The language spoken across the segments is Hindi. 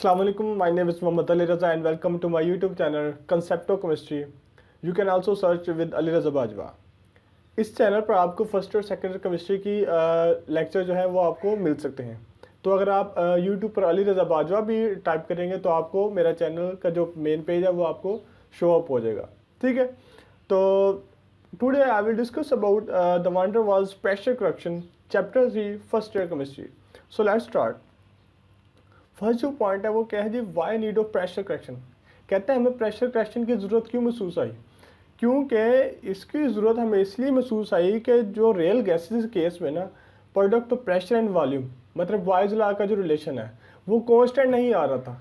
Assalamu alaikum. My name is Mohammad Ali Raza and welcome to my YouTube channel CONCEPTO Chemistry. You can also search with Ali Raza Bajwa. इस चैनल पर आपको फर्स्ट और सेकंड केमिस्ट्री की लेक्चर जो है वो आपको मिल सकते हैं। तो अगर आप YouTube पर अली रज़ा बाजवा भी टाइप करेंगे तो आपको मेरा चैनल का जो मेन पेज है वो आपको शो अप हो जाएगा। ठीक है, तो today I will discuss about the van der Waals pressure correction chapter 3 first year chemistry. So let's start. First जो पॉइंट है वो क्या है जी, why need of pressure correction. कहते हैं हमें प्रेशर करेक्शन की ज़रूरत क्यों महसूस आई, क्योंकि इसकी ज़रूरत हमें इसलिए महसूस आई कि जो रियल गैसेस केस में ना product of pressure and volume मतलब बॉयज़ लॉ का जो रिलेशन है वो कांस्टेंट नहीं आ रहा था।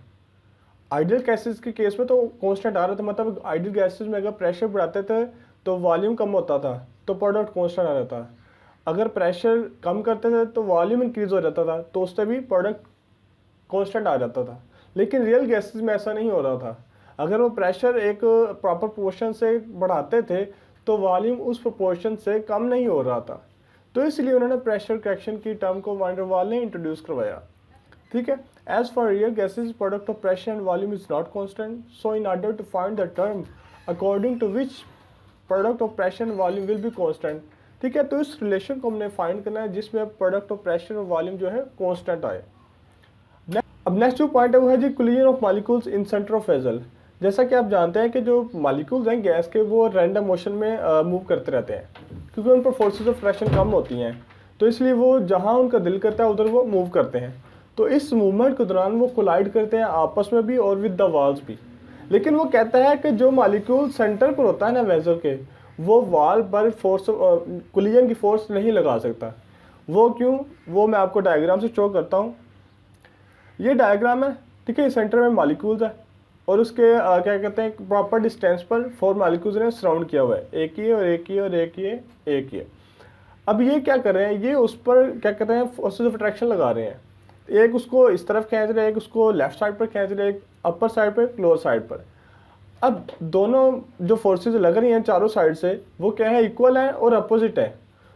आइडियल गैसेस के केस में तो कांस्टेंट आ रहा था, मतलब आइडियल गैसेस में अगर प्रेशर बढ़ाते थे तो वॉल्यूम कम होता था तो प्रोडक्ट कांस्टेंट आ रहा था। अगर प्रेशर कम करते थे तो वॉल्यूम इंक्रीज हो जाता था तो उससे भी प्रोडक्ट कांस्टेंट आ जाता था। लेकिन रियल गैसेस में ऐसा नहीं हो रहा था। अगर वो प्रेशर एक प्रॉपर प्रोपोर्शन से बढ़ाते थे तो वॉल्यूम उस प्रोपोर्शन से कम नहीं हो रहा था। तो इसलिए उन्होंने प्रेशर करेक्शन की टर्म को वैन डर वाल ने इंट्रोड्यूस करवाया। ठीक है, as for real gases product of pressure and volume is not constant, so in order to find the term according to which product of pressure and volume will be constant. ठीक है, तो इस रिलेशन को हमने फाइंड करना है जिसमें प्रोडक्ट ऑफ प्रेशर और वॉल्यूम जो है कांस्टेंट आए। अब नेक्स्ट जो पॉइंट है वो है जी collision of molecules in centre of फेजल। जैसा कि आप जानते हैं कि जो मॉलिक्यूल्स हैं गैस के वो रैंडम मोशन में मूव करते रहते हैं क्योंकि उन पर फोर्सेस ऑफ फ्रैक्शन कम होती हैं, तो इसलिए वो जहां उनका दिल करता है उधर वो मूव करते हैं। तो इस मूवमेंट के दौरान वो कोलाइड करते हैं आपस में भी और विद द वॉल्स भी। लेकिन वो कहता है कि जो मॉलिक्यूल सेंटर पर होता है ना वेजल के, वो वॉल पर फोर्स कोलिजन की फोर्स नहीं लगा सकता। वो क्यों, वो मैं आपको डायग्राम से शो करता हूँ। ये डायग्राम है, ठीक है, सेंटर में मॉलिक्यूल्स है और उसके क्या कहते हैं प्रॉपर डिस्टेंस पर 4 मॉलिक्यूल्स ने सराउंड किया हुआ है, एक ये और एक ये और एक ये एक ये। अब ये क्या कर रहे हैं, ये उस पर क्या कहते हैं फोर्सेस ऑफ अट्रैक्शन लगा रहे हैं। एक उसको इस तरफ खींच रहे हैं, एक उसको लेफ्ट साइड पर खींच रहे हैं, एक अपर साइड पर, एक लोअर साइड पर। अब दोनों जो फोर्सेज लग रही हैं चारों साइड से वो क्या है, इक्वल है और अपोजिट है,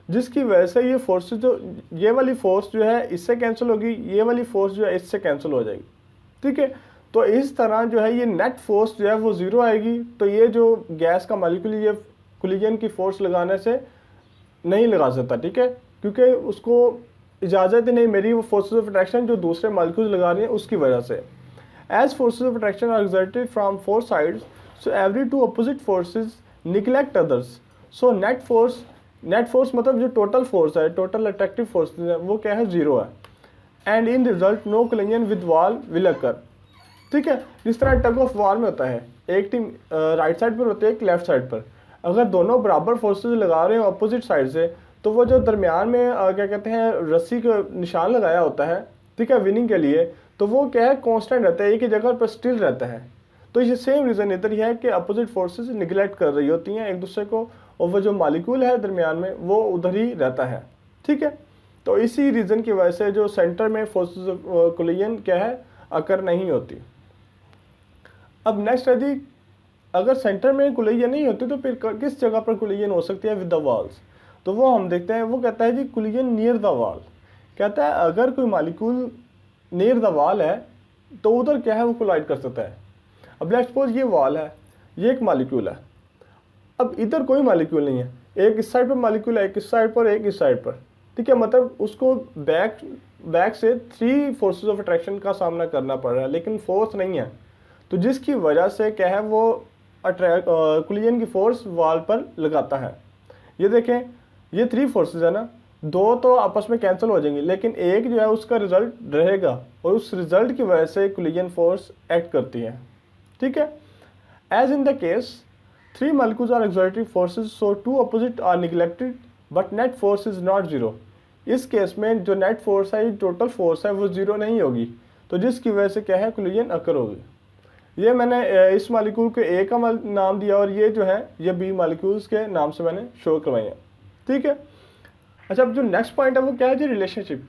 जिसकी वजह से ये फोर्सेज जो ये वाली फोर्स जो है इससे कैंसिल होगी, ये वाली फोर्स जो है इससे कैंसिल हो जाएगी। ठीक है, तो इस तरह जो है ये नेट फोर्स जो है वो ज़ीरो आएगी। तो ये जो गैस का मॉलिक्यूल ये कोलिजन की फोर्स लगाने से नहीं लगा सकता। ठीक है, क्योंकि उसको इजाज़त ही नहीं मेरी वो फोर्सेस ऑफ अट्रैक्शन जो दूसरे मॉलिक्यूल लगा रहे हैं उसकी वजह से। As forces of attraction are exerted from 4 sides, so every 2 opposite forces neglect others, so net force मतलब जो टोटल फोर्स है, टोटल अट्रैक्टिव फोर्स है वो क्या है, ज़ीरो है। And in result no collision with wall will occur. ठीक है, जिस तरह टग ऑफ वार में होता है, एक टीम राइट साइड पर होती है, एक लेफ्ट साइड पर। अगर दोनों बराबर फोर्सेस लगा रहे हैं अपोजिट साइड से तो वो जो दरमियान में क्या कहते हैं रस्सी का निशान लगाया होता है, ठीक है, विनिंग के लिए, तो वो क्या है कांस्टेंट रहता है, एक ही जगह पर स्टिल रहता है। तो ये सेम रीज़न इधर ही है कि अपोजिट फोर्सेस निगलेक्ट कर रही होती हैं एक दूसरे को और वो जो मॉलिक्यूल है दरमियान में वो उधर ही रहता है। ठीक है, तो इसी रीज़न की वजह से जो सेंटर में फोर्सेस ऑफ कोलिजन क्या है अकर नहीं होती। अब नेक्स्ट है जी, अगर सेंटर में कोलिजन नहीं होती तो फिर किस जगह पर कोलिजन हो सकती है विद द वॉल्स। तो वो हम देखते हैं, वो कहता है जी कोलिजन नियर द वॉल। कहता है अगर कोई मॉलिक्यूल नियर द वॉल है तो उधर क्या है वो कोलाइड कर सकता है। अब लेट्स सपोज ये वॉल है, ये एक मॉलिक्यूल है, अब इधर कोई मॉलिक्यूल नहीं है, एक इस साइड पर मॉलिक्यूल है, एक इस साइड पर, एक इस साइड पर। ठीक है, मतलब उसको बैक से 3 फोर्सेस ऑफ अट्रैक्शन का सामना करना पड़ रहा है लेकिन फोर्स नहीं है, तो जिसकी वजह से क्या है वो कोलिजन की फोर्स वॉल पर लगाता है। ये देखें, ये 3 फोर्सेस है ना, 2 तो आपस में कैंसिल हो जाएंगी लेकिन एक जो है उसका रिजल्ट रहेगा और उस रिजल्ट की वजह से कोलिजन फोर्स एक्ट करती है। ठीक है, as in the case 3 molecules are exerting forces, so 2 opposite are neglected, but net force is not zero. इस केस में जो नेट फोर्स है, टोटल फोर्स है वो ज़ीरो नहीं होगी, तो जिसकी वजह से क्या है कोलिजन अकर होगी। ये मैंने इस मॉलिक्यूल को ए का नाम दिया और ये जो है ये बी मॉलिक्यूल्स के नाम से मैंने शो करवाई है। ठीक है, अच्छा अब जो नेक्स्ट पॉइंट है वो क्या है जी, रिलेशनशिप।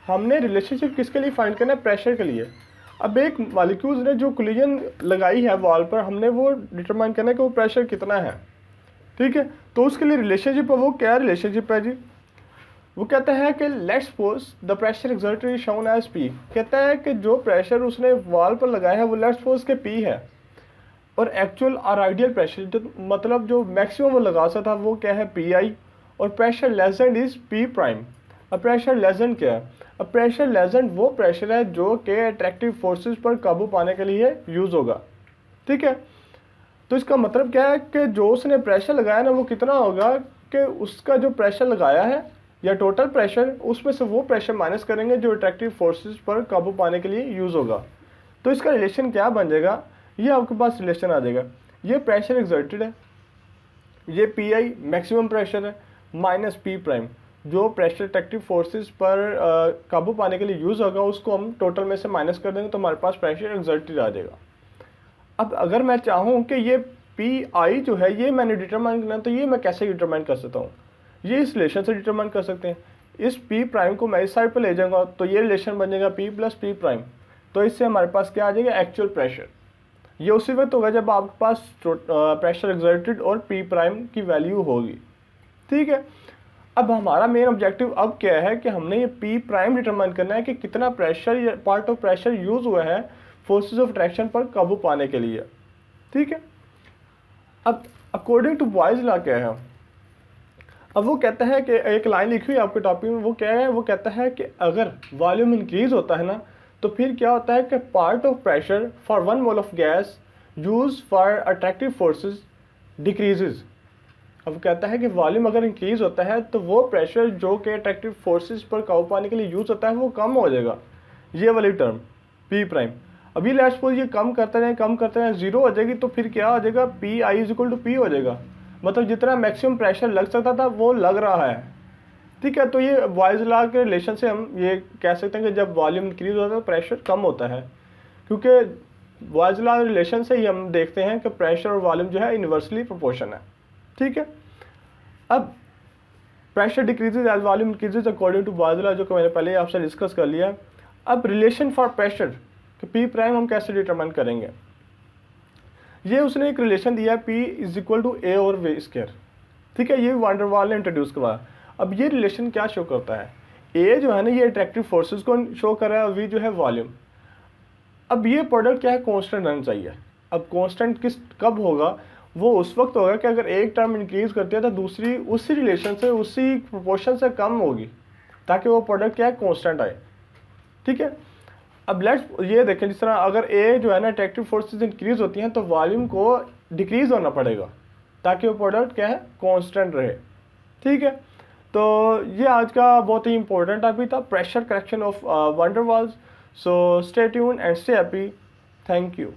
हमने रिलेशनशिप किसके लिए फाइंड करना है, प्रेशर के लिए। अब एक मॉलिक्यूल्स ने जो कोलिजन लगाई है वॉल पर, हमने वो डिटरमाइन करना है कि वो प्रेशर कितना है। ठीक है, तो उसके लिए रिलेशनशिप है, वो क्या रिलेशनशिप है जी, वो कहता है कि let's suppose the pressure exerted is shown as P. कहता है कि जो प्रेशर उसने वॉल पर लगाया है वो लेट्स सपोज के पी है, और एक्चुअल और आइडियल प्रेशर जो मतलब जो मैक्सिमम वो लगा सकता था वो क्या है, पी आई, और प्रेशर लेसेंड इज पी प्राइम। अब प्रेशर लेसेंड क्या है? अब प्रेशर लेसेंड वो प्रेशर है जो कि अट्रैक्टिव फोर्सेस पर काबू पाने के लिए यूज़ होगा। ठीक है, तो इसका मतलब क्या है कि जो उसने प्रेशर लगाया ना वो कितना होगा कि उसका जो प्रेशर लगाया है या टोटल प्रेशर, उसमें से वो प्रेशर माइनस करेंगे जो अट्रैक्टिव फोर्सेस पर काबू पाने के लिए यूज़ होगा। तो इसका रिलेशन क्या बन जाएगा, ये आपके पास रिलेशन आ जाएगा, ये प्रेशर एक्सर्टेड है, ये पी आई मैक्सिमम प्रेशर है, माइनस पी प्राइम जो प्रेशर अट्रैक्टिव फोर्सेस पर काबू पाने के लिए यूज़ होगा, उसको हम टोटल में से माइनस कर देंगे तो हमारे पास प्रेशर एक्सर्टेड आ जाएगा। अब अगर मैं चाहूँ कि ये पी आई जो है ये मैंने डिटरमाइन करना है, तो ये मैं कैसे डिटरमाइन कर सकता हूँ? ये इस रिलेशन से डिटरमाइन कर सकते हैं। इस पी प्राइम को मैं इस साइड पर ले जाऊँगा तो ये रिलेशन बन जाएगा पी प्लस पी प्राइम, तो इससे हमारे पास क्या आ जाएगा, एक्चुअल प्रेशर। ये उसी वक्त होगा जब आपके पास प्रेशर एक्सर्टेड और पी प्राइम की वैल्यू होगी। ठीक है, अब हमारा मेन ऑब्जेक्टिव अब क्या है कि हमने ये पी प्राइम डिटरमाइन करना है कि कितना प्रेशर या पार्ट ऑफ प्रेशर यूज़ हुआ है फोर्सेस ऑफ अट्रैक्शन पर काबू पाने के लिए। ठीक है, अब अकॉर्डिंग टू बॉयज लॉ क्या है, अब वो कहता है कि एक लाइन लिखी हुई आपके टॉपिक में, वो क्या है, वो कहता है कि अगर वॉल्यूम इंक्रीज होता है ना तो फिर क्या होता है कि part of pressure for 1 mole of gas use for attractive forces decreases. अब कहता है कि वॉल्यूम अगर इंक्रीज होता है तो वो प्रेशर जो कि अट्रैक्टिव फोर्सेस पर काबू पाने के लिए यूज होता है वो कम हो जाएगा, ये वाली टर्म पी प्राइम। अभी लेट्स सपोज ये कम करते रहें जीरो हो जाएगी, तो फिर क्या हो जाएगा, P I is equal to P हो जाएगा, मतलब जितना मैक्सिमम प्रेशर लग सकता था वो लग रहा है। ठीक है, तो ये बॉयज लॉ के रिलेशन से हम ये कह सकते हैं कि जब वॉल्यूम इंक्रीज होता है तो प्रेशर कम होता है, क्योंकि बॉयज लॉ रिलेशन से ही हम देखते हैं कि प्रेशर और वॉल्यूम जो है इन्वर्सली प्रोपोर्शन है। ठीक है, अब pressure decreases as volume increases according to Boyle's law, जो कि मैंने पहले आपसे डिस्कस कर लिया। अब रिलेशन फॉर प्रेशर कि पी प्राइम हम कैसे डिटरमाइन करेंगे, ये उसने एक रिलेशन दिया है पी इज इक्वल टू ए और वी स्क्वायर। ठीक है, ये वांडर वाल ने इंट्रोड्यूस करवाया। अब ये रिलेशन क्या शो करता है, ए जो है ना ये अट्रैक्टिव फोर्सेस को शो कर रहा है, वी जो है वॉल्यूम। अब ये प्रोडक्ट क्या है, कांस्टेंट रहना चाहिए। अब कांस्टेंट किस कब होगा, वो उस वक्त होगा कि अगर एक टर्म इंक्रीज करती है तो दूसरी उसी रिलेशन से उसी प्रोपोर्शन से कम होगी, ताकि वो प्रोडक्ट क्या है, कांस्टेंट आए। ठीक है, अब लेट्स ये देखें, जिस तरह अगर ए जो है ना अट्रैक्टिव फोर्सेस इंक्रीज होती हैं तो वॉल्यूम को डिक्रीज होना पड़ेगा ताकि वो प्रोडक्ट क्या है, कांस्टेंट रहे। ठीक है, तो ये आज का बहुत ही इंपॉर्टेंट टॉपिक था, pressure correction of van der Waals. So stay tuned and stay happy. Thank you.